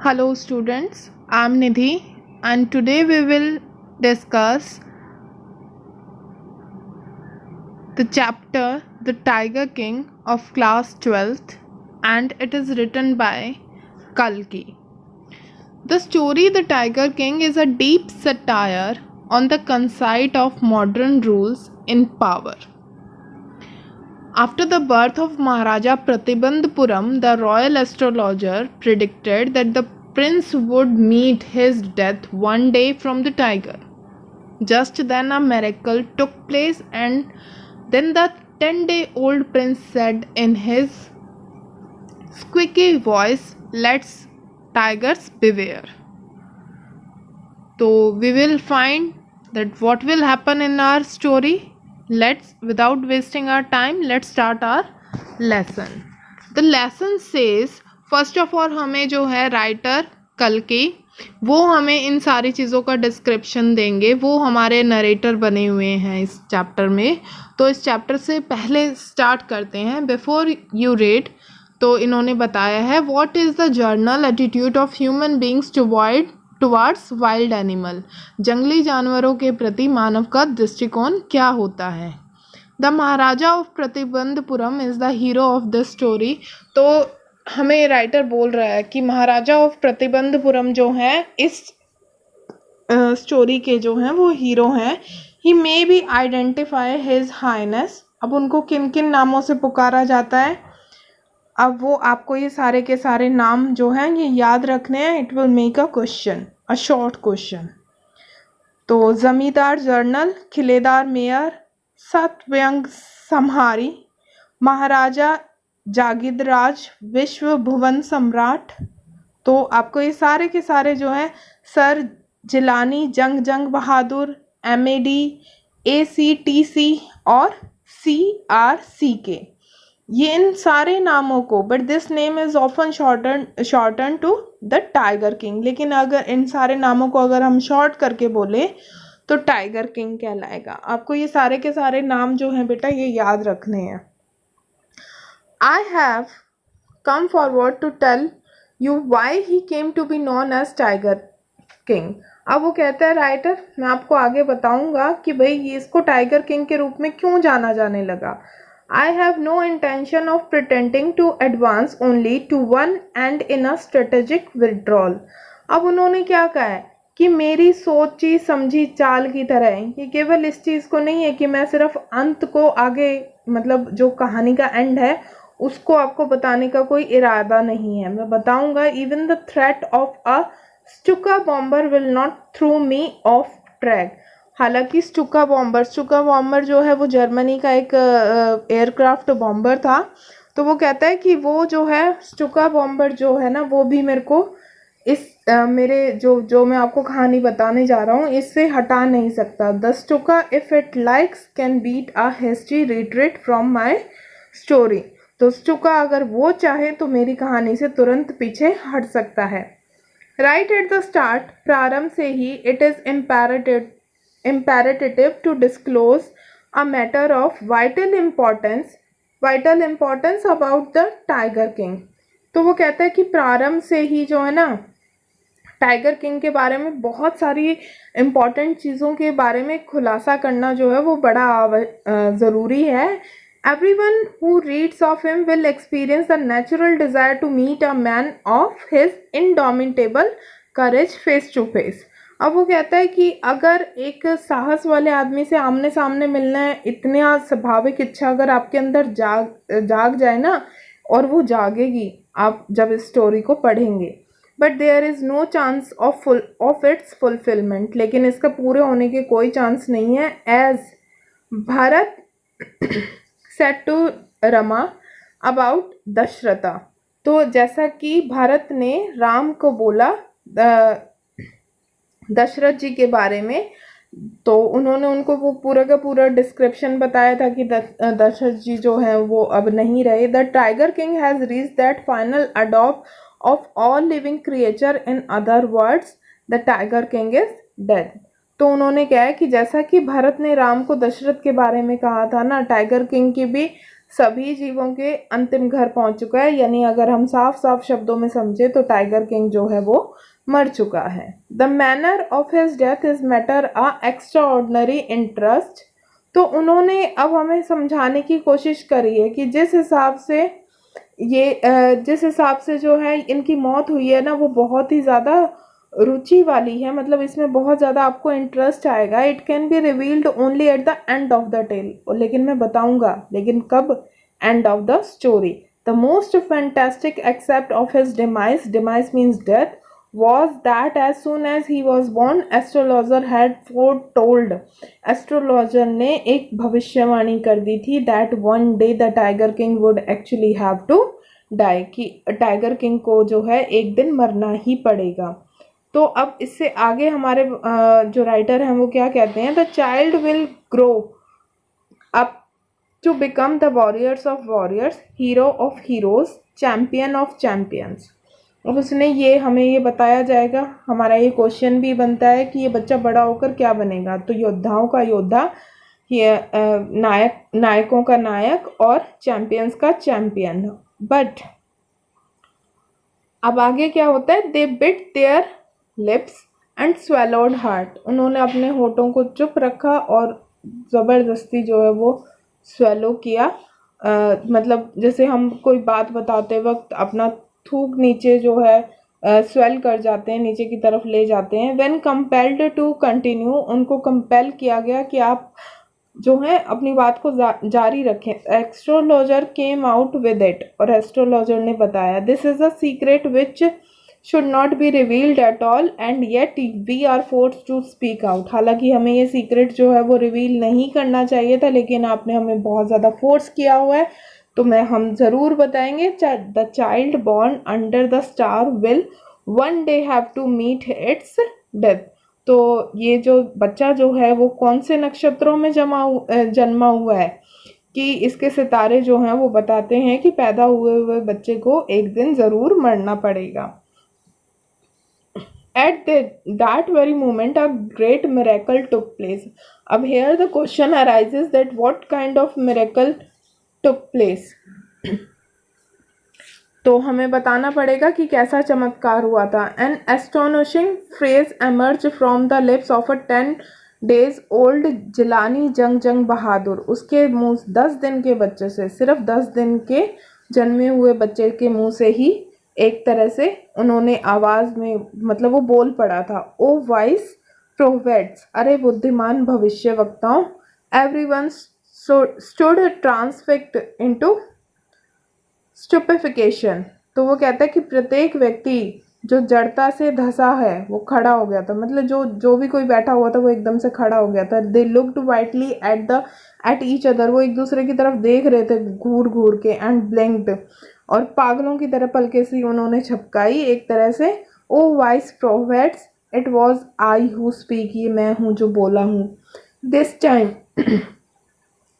Hello students, I'm Nidhi and today we will discuss the chapter The Tiger King of class 12th and it is written by Kalki. The story The Tiger King is a deep satire on the conceit of modern rules in power. After the birth of Maharaja Pratibandhupuram, the royal astrologer predicted that the prince would meet his death one day from the tiger. Just then a miracle took place and then the 10-day-old prince said in his squeaky voice, "Let's tigers beware." So we will find that what will happen in our story. Without wasting our time, let's start our lesson. The lesson says, first of all हमें जो है writer कल्कि वो हमें इन सारी चीज़ों का description देंगे. वो हमारे नरेटर बने हुए हैं इस चैप्टर में. तो इस चैप्टर से पहले स्टार्ट करते हैं. बिफोर यू रीड, तो इन्होंने बताया है what is the journal attitude of human beings towards wild animal. जंगली जानवरों के प्रति मानव का दृष्टिकोण क्या होता है. The Maharaja of Pratibandapuram is the hero of this story. तो हमें राइटर बोल रहा है कि महाराजा ऑफ प्रतिबंधपुरम जो हैं इस स्टोरी के जो हैं वो हीरो हैं. He may be identify his highness. अब उनको किन किन नामों से पुकारा जाता है, अब वो आपको ये सारे के सारे नाम जो हैं ये याद रखने हैं. It will make a question, a short question. तो जमींदार जर्नल, खिलेदार मेयर, सतव्यंग समहारी, महाराजा जागीरराज, विश्व भुवन सम्राट. तो आपको ये सारे के सारे जो हैं सर जिलानी, जंग बहादुर, MAD, ACTC और CRCK, ये इन सारे नामों को, but this name is often shorten to the tiger king. लेकिन अगर इन सारे नामों को अगर हम शॉर्ट करके बोले तो टाइगर किंग कहलाएगा. आपको ये सारे के सारे नाम जो हैं बेटा ये याद रखने हैं. I have come forward to tell you why he came to be known as tiger king. अब वो कहता है राइटर, मैं आपको आगे बताऊंगा कि भाई इसको टाइगर किंग के रूप में क्यों जाना जाने लगा. I have no intention of pretending to advance only to one end in a strategic withdrawal. अब उन्होंने क्या कहा है कि मेरी सोची समझी चाल की तरह है. ये केवल इस चीज़ को नहीं है कि मैं सिर्फ अंत को आगे, मतलब जो कहानी का एंड है उसको आपको बताने का कोई इरादा नहीं है. मैं बताऊंगा. Even the threat of a Stuka bomber will not through me off track. हालांकि स्टुका बॉम्बर जो है वो जर्मनी का एक एयरक्राफ्ट बॉम्बर था. तो वो कहता है कि वो जो है स्टुका बॉम्बर जो है ना वो भी मेरे को इस मेरे जो मैं आपको कहानी बताने जा रहा हूँ इससे हटा नहीं सकता. The Stuka if it likes can beat a hasty retreat from my story. तो स्टुका अगर वो चाहे तो मेरी कहानी से तुरंत पीछे हट सकता है. राइट एट द स्टार्ट, प्रारंभ से ही, it is imperative to disclose a matter of vital importance about the Tiger King. तो वो कहता है कि प्रारंभ से ही जो है ना टाइगर किंग के बारे में बहुत सारी इम्पॉर्टेंट चीज़ों के बारे में खुलासा करना जो है वो बड़ा ज़रूरी है. Everyone who reads of him will experience the natural desire to meet a man of his indomitable courage face to face. अब वो कहता है कि अगर एक साहस वाले आदमी से आमने सामने मिलना है, इतनी स्वाभाविक इच्छा अगर आपके अंदर जाग जाए ना, और वो जागेगी आप जब इस स्टोरी को पढ़ेंगे. But there is no chance of its fulfilment. लेकिन इसका पूरे होने के कोई चांस नहीं है. As Bharat said to Rama about Dasharatha. तो जैसा कि भरत ने राम को बोला दशरथ जी के बारे में, तो उन्होंने उनको वो पूरा का पूरा डिस्क्रिप्शन बताया था कि दशरथ जी जो हैं वो अब नहीं रहे. The tiger king has reach that final adopt of all living creature. In other words, the tiger king is dead. तो उन्होंने क्या है कि जैसा कि भरत ने राम को दशरथ के बारे में कहा था ना, टाइगर किंग की भी सभी जीवों के अंतिम घर पहुंच चुका है, यानी अगर हम साफ साफ शब्दों में समझे तो टाइगर किंग जो है वो मर चुका है। The manner of his death is matter a extra ordinary interest. तो उन्होंने अब हमें समझाने की कोशिश करी है कि जिस हिसाब से जो है इनकी मौत हुई है ना, वो बहुत ही ज़्यादा रुचि वाली है, मतलब इसमें बहुत ज़्यादा आपको इंटरेस्ट आएगा। It can be revealed only at the end of the tale, लेकिन मैं बताऊंगा, लेकिन कब? End of the story. The most fantastic aspect of his demise means death was that as soon as he was born, astrologer had foretold, astrologer ने एक भविष्यवाणी कर दी थी that one day the tiger king would actually have to die, कि tiger king को जो है एक दिन मरना ही पड़ेगा। तो अब इससे आगे हमारे जो राइटर हैं वो क्या कहते हैं, the child will grow up to become the warriors of warriors, hero of heroes, champion of champions. अब उसने ये हमें ये बताया जाएगा, हमारा ये क्वेश्चन भी बनता है कि ये बच्चा बड़ा होकर क्या बनेगा, तो योद्धाओं का योद्धा, नायकों का नायक और चैंपियंस का चैंपियन। बट अब आगे क्या होता है, they bit their lips and swallowed hard, उन्होंने अपने होठों को चुप रखा और ज़बरदस्ती जो है वो स्वेलो किया। मतलब जैसे हम कोई बात बताते वक्त अपना थूक नीचे जो है स्वेल कर जाते हैं, नीचे की तरफ ले जाते हैं। व्हेन कंपेल्ड टू कंटिन्यू, उनको कंपेल किया गया कि आप जो है अपनी बात को जारी रखें। Astrologer came out with it, और एस्ट्रोलॉजर ने बताया, this is a secret which should not be revealed at all and yet we are forced to speak out. हालांकि हमें ये सीक्रेट जो है वो रिवील नहीं करना चाहिए था, लेकिन आपने हमें बहुत ज़्यादा फोर्स किया हुआ है, तो हम ज़रूर बताएंगे। The child born under the star will one day have to meet its death. तो ये जो बच्चा जो है वो कौन से नक्षत्रों में जन्मा हुआ है, कि इसके सितारे जो हैं वो बताते हैं कि पैदा हुए बच्चे को एक दिन ज़रूर मरना पड़ेगा। At that very moment, a great miracle took place. अब here the question arises that what kind of miracle took place? तो हमें बताना पड़ेगा कि कैसा चमत्कार हुआ था। An astonishing phrase emerged from the lips of a 10 days old Jilani जंग बहादुर। उसके मुंह 10 दिन के बच्चे से, सिर्फ 10 दिन के जन्मे हुए बच्चे के मुंह से ही एक तरह से उन्होंने आवाज़ में, मतलब वो बोल पड़ा था, ओ वाइस प्रोफेट्स, अरे बुद्धिमान भविष्यवक्ताओं, एवरीवन स्टूड ट्रांसफिक्स्ड इनटू स्टुपेफिकेशन। तो वो कहता है कि प्रत्येक व्यक्ति जो जड़ता से धसा है वो खड़ा हो गया था, मतलब जो भी कोई बैठा हुआ था वो एकदम से खड़ा हो गया था। They looked vitally at each other, वो एक दूसरे की तरफ देख रहे थे घूर घूर के, एंड ब्लिंक्ड, और पागलों की तरह पलके सी उन्होंने झपकाई एक तरह से। O wise prophets, it was I who speak, ये मैं हूँ जो बोला हूँ। This time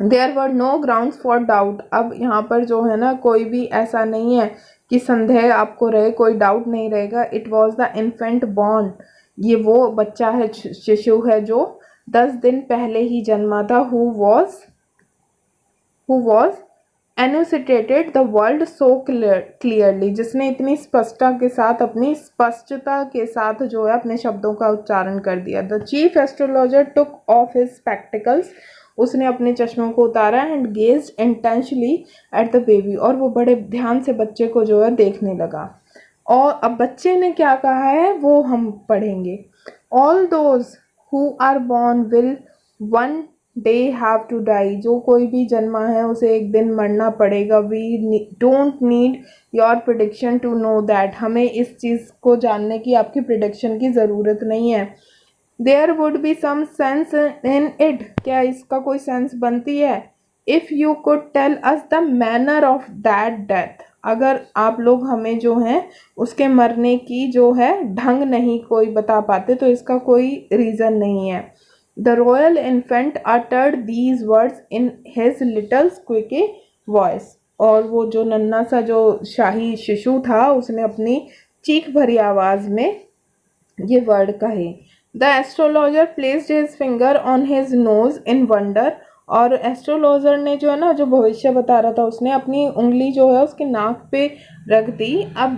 there were no grounds for doubt, अब यहाँ पर जो है ना कोई भी ऐसा नहीं है कि संदेह आपको रहे, कोई डाउट नहीं रहेगा। It was the infant born, ये वो बच्चा है, शिशु है जो 10 दिन पहले ही जन्मा था। Who was enunciated the world so clearly, जिसने इतनी स्पष्टता के साथ जो है अपने शब्दों का उच्चारण कर दिया। The chief astrologer took off his spectacles, उसने अपने चश्मों को उतारा, and gazed intently at the baby, और वो बड़े ध्यान से बच्चे को जो है देखने लगा। और अब बच्चे ने क्या कहा है वो हम पढ़ेंगे। All those who are born will one day have to die, जो कोई भी जन्मा है उसे एक दिन मरना पड़ेगा। We don't need your prediction to know that, हमें इस चीज़ को जानने की आपकी प्रिडिक्शन की ज़रूरत नहीं है। There would be some sense in it, क्या इसका कोई सेंस बनती है। If you could tell us the manner of that death, अगर आप लोग हमें जो है उसके मरने की जो है ढंग नहीं कोई बता पाते तो इसका कोई रीज़न नहीं है। The royal infant uttered these words in his little squeaky voice, और वो जो नन्हा सा जो शाही शिशु था उसने अपनी चीख भरी आवाज़ में ये वर्ड कहे। The astrologer placed his finger on his nose in wonder, और एस्ट्रोलॉजर ने जो है ना, जो भविष्य बता रहा था, उसने अपनी उंगली जो है उसके नाक पे रख दी। अब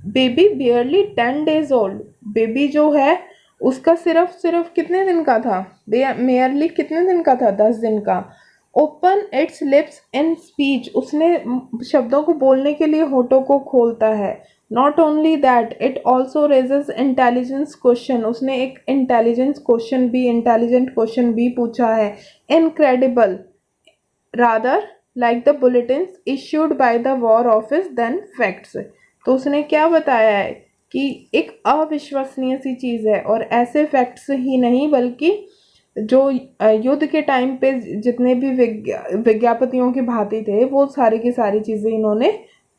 baby barely 10 days old, baby जो है उसका सिर्फ कितने दिन का था, मेयरली कितने दिन का था, 10 दिन का। Open it's lips in speech, उसने शब्दों को बोलने के लिए होठों को खोलता है। Not only that, it also raises intelligence question, उसने एक इंटेलिजेंट क्वेश्चन भी पूछा है। Incredible rather like the bulletins issued by the war office than facts, तो उसने क्या बताया है कि एक अविश्वसनीय सी चीज़ है, और ऐसे फैक्ट्स ही नहीं बल्कि जो युद्ध के टाइम पे जितने भी विज्ञापतियों की भांति थे, वो सारी की सारी चीज़ें इन्होंने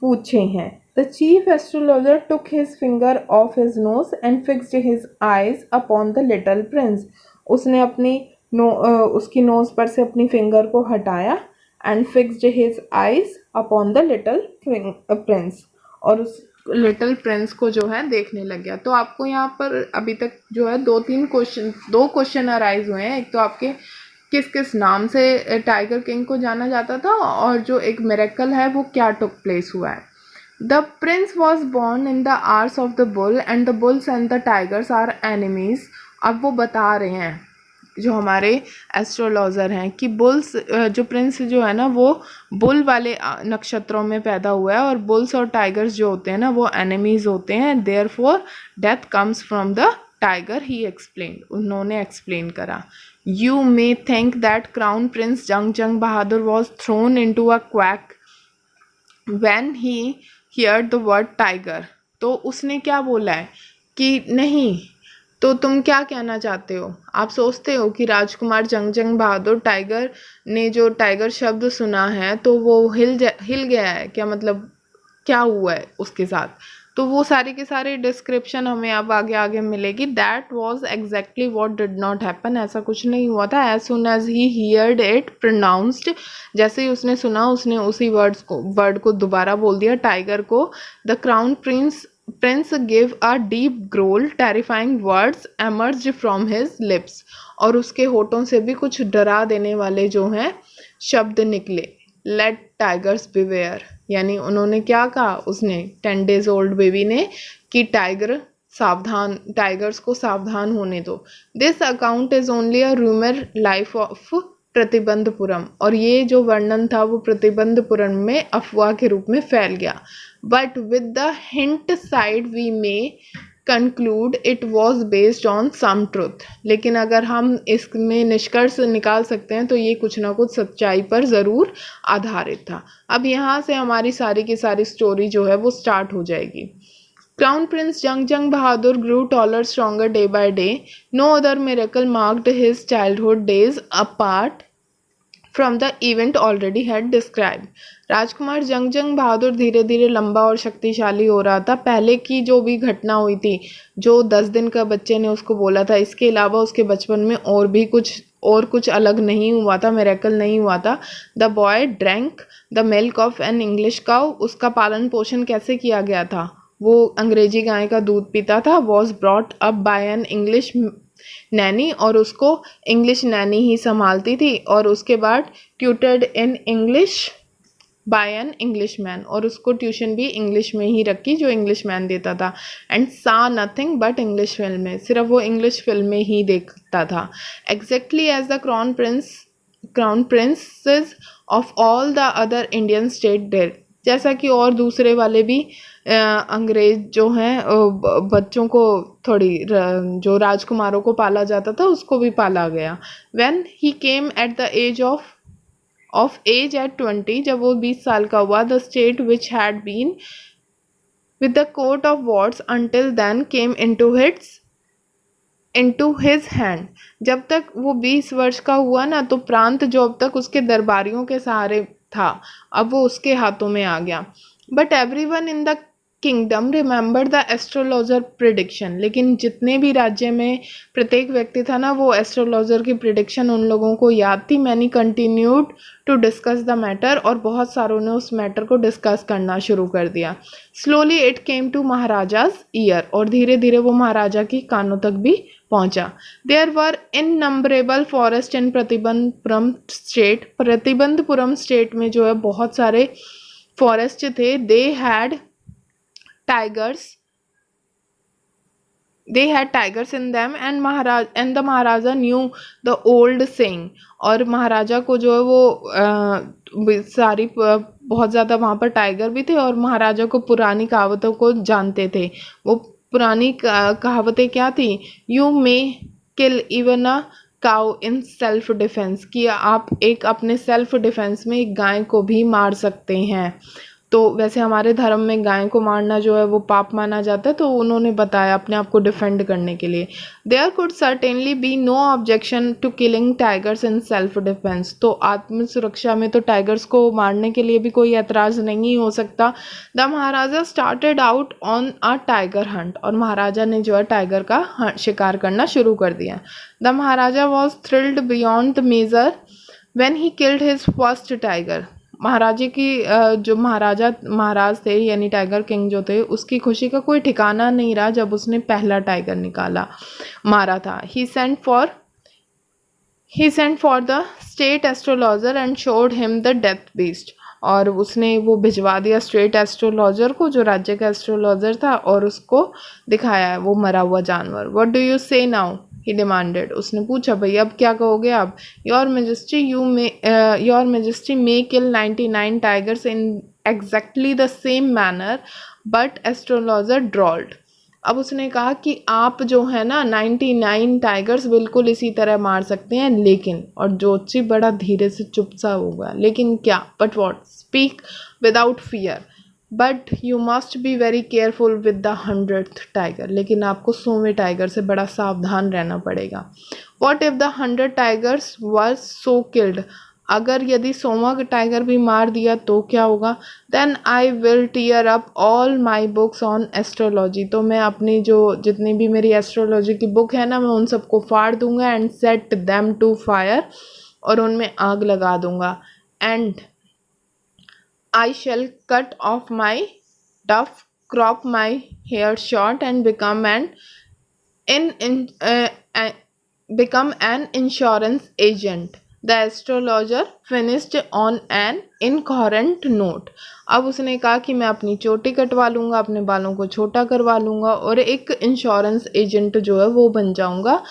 पूछे हैं। The chief astrologer took his finger of his nose and fixed his eyes upon the little Prince, उसने अपनी उसकी नोज पर से अपनी फिंगर को हटाया and fixed his eyes upon the little Prince, और उस लिटिल प्रिंस को जो है देखने लग गया। तो आपको यहाँ पर अभी तक जो है दो क्वेश्चन अराइज हुए हैं। एक तो आपके किस किस नाम से टाइगर किंग को जाना जाता था, और जो एक मिरेकल है वो क्या टुक प्लेस हुआ है। The prince was born in the hours of the bull and the bulls and the tigers are enemies. अब वो बता रहे हैं जो हमारे एस्ट्रोलॉजर हैं कि बुल्स जो प्रिंस जो है ना वो बुल वाले नक्षत्रों में पैदा हुआ है, और बुल्स और टाइगर्स जो होते हैं ना वो एनिमीज होते हैं। Therefore death comes from the tiger, he explained, उन्होंने एक्सप्लेन करा। You may think that crown prince Jung Bahadur was thrown into a quake when he heard the word tiger. तो उसने क्या बोला है कि नहीं, तो तुम क्या कहना चाहते हो, आप सोचते हो कि राजकुमार जंग बहादुर टाइगर ने जो टाइगर शब्द सुना है तो वो हिल गया है क्या, मतलब क्या हुआ है उसके साथ। तो वो सारे के सारे डिस्क्रिप्शन हमें अब आगे मिलेगी। That was exactly what did not happen, ऐसा कुछ नहीं हुआ था। As soon as he heard it pronounced, जैसे ही उसने सुना उसने उसी वर्ड को दोबारा बोल दिया, टाइगर को। The crown Prince gave a deep growl, terrifying words emerged from his lips, और उसके होठों से भी कुछ डरा देने वाले जो हैं शब्द निकले। Let tigers beware, यानी उन्होंने क्या कहा, उसने 10 days old बेबी ने, कि टाइगर्स को सावधान होने दो। This account is only a rumour life of Pratibandapuram, और ये जो वर्णन था वो प्रतिबंधपुरम में अफवाह के रूप में फैल गया। But with the hindsight we may conclude it was based on some truth, लेकिन अगर हम इसमें निष्कर्ष निकाल सकते हैं तो ये कुछ ना कुछ सच्चाई पर ज़रूर आधारित था। अब यहाँ से हमारी सारी की सारी स्टोरी जो है वो स्टार्ट हो जाएगी। Crown Prince Jung Bahadur grew taller, stronger day by day. No other miracle marked his childhood days apart from the event already had described. राजकुमार जंग बहादुर धीरे धीरे लंबा और शक्तिशाली हो रहा था। पहले की जो भी घटना हुई थी, जो 10 दिन का बच्चे ने उसको बोला था, इसके अलावा उसके बचपन में और कुछ अलग नहीं हुआ था, मिरेकल नहीं हुआ था। The boy drank the milk of an English cow, उसका पालन पोषण कैसे किया गया था, वो अंग्रेजी गाय का दूध पीता था। Was brought up by an English Naini, और उसको इंग्लिश नैनी ही संभालती थी। और उसके बाद tutored in English by an English man, और उसको ट्यूशन भी इंग्लिश में ही रखी जो इंग्लिश मैन देता था। एंड सा नथिंग बट इंग्लिश फिल्में, सिर्फ वो इंग्लिश फिल्में ही देखता था। Exactly as the crown princes of all the other Indian states did, जैसा कि और दूसरे वाले भी अंग्रेज जो हैं बच्चों को जो राजकुमारों को पाला जाता था उसको भी पाला गया। When he came at the age of age at 20, जब वो 20 साल का हुआ, the state which had been with the court of wards until then came into his hand, जब तक वो 20 वर्ष का हुआ ना, तो प्रांत जो अब तक उसके दरबारियों के सहारे था, अब वो उसके हाथों में आ गया। But everyone in the kingdom remember the astrologer prediction, लेकिन जितने भी राज्य में प्रत्येक व्यक्ति था ना, वो एस्ट्रोलॉजर की प्रिडिक्शन उन लोगों को याद थी। Many continued to discuss the matter, और बहुत सारों ने उस मैटर को डिस्कस करना शुरू कर दिया। Slowly it came to Maharaja's ear, और धीरे धीरे वो महाराजा की कानों तक भी पहुंचा। There were innumerable forest in Pratibandhapuram state, Pratibandhapuram state में जो है बहुत सारे फॉरेस्ट थे। They had tigers in them and the Maharaja knew the old saying, और महाराजा को जो है वो सारी बहुत ज़्यादा वहाँ पर टाइगर भी थे, और महाराजा को पुरानी कहावतों को जानते थे। वो पुरानी कहावतें क्या थी? You may kill even a cow in self defence, कि आप एक अपने सेल्फ डिफेंस में एक गाय को भी मार सकते हैं। तो वैसे हमारे धर्म में गाय को मारना जो है वो पाप माना जाता है, तो उन्होंने बताया अपने आप को डिफेंड करने के लिए। There could certainly be no objection to killing tigers in self defence, तो आत्म सुरक्षा में तो टाइगर्स को मारने के लिए भी कोई ऐतराज़ नहीं हो सकता। The Maharaja started out on a tiger Hunt, और महाराजा ने जो है टाइगर का शिकार करना शुरू कर दिया। The Maharaja was thrilled beyond the measure when he killed his first tiger, महाराजे की जो महाराज थे यानी टाइगर किंग जो थे, उसकी खुशी का कोई ठिकाना नहीं रहा जब उसने पहला टाइगर मारा था। He sent for the state astrologer and showed him the death beast, और उसने वो भिजवा दिया स्टेट एस्ट्रोलॉजर को, जो राज्य का एस्ट्रोलॉजर था, और उसको दिखाया है वो मरा हुआ जानवर। What do you say now, he demanded, उसने पूछा भाई अब क्या कहोगे आप? Your majesty may kill 99 tigers in exactly the same manner, but astrologer drawled. अब उसने कहा कि आप जो है ना 99 टाइगर्स बिल्कुल इसी तरह मार सकते हैं, लेकिन, और जोशी बड़ा धीरे से चुप सा हो गया, लेकिन क्या? But what? Speak without fear, but you must be very careful with the 100th tiger, लेकिन आपको 100वें टाइगर से बड़ा सावधान रहना पड़ेगा। What if the 100 tigers were so killed, अगर यदि 100वां टाइगर भी मार दिया तो क्या होगा? Then I will tear up all my books on astrology, तो मैं अपनी जो जितनी भी मेरी एस्ट्रोलॉजी की बुक है ना, मैं उन सबको फाड़ दूंगा। And set them to fire, और उनमें आग लगा दूंगा। And I shall cut off my tuft, crop my hair short, and become an insurance agent. The astrologer finished on an incoherent note. अब उसने कहा कि मैं अपनी चोटी कटवा लूँगा, अपने बालों को छोटा करवा लूँगा, और एक इंश्योरेंस एजेंट जो है वो बन जाऊँगा।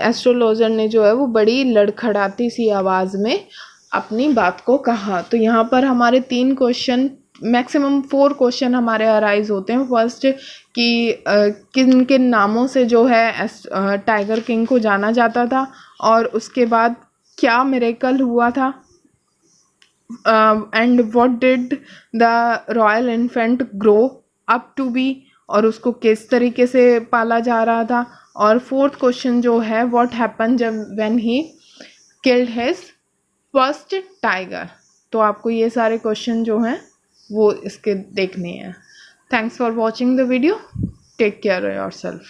एस्ट्रोलॉजर ने जो है वो बड़ी लड़खड़ाती सी आवाज़ में अपनी बात को कहा। तो यहाँ पर हमारे 3 क्वेश्चन, मैक्सिमम 4 क्वेश्चन हमारे अराइज होते हैं। फर्स्ट कि किन किन नामों से जो है टाइगर किंग को जाना जाता था, और उसके बाद क्या मिरेकल हुआ था, and what did the royal infant grow up to be, और उसको किस तरीके से पाला जा रहा था। और 4th क्वेश्चन जो है व्हाट हैपन जब when he killed his first tiger. तो आपको ये सारे क्वेश्चन जो हैं वो इसके देखने हैं। Thanks for watching the video, take care yourself.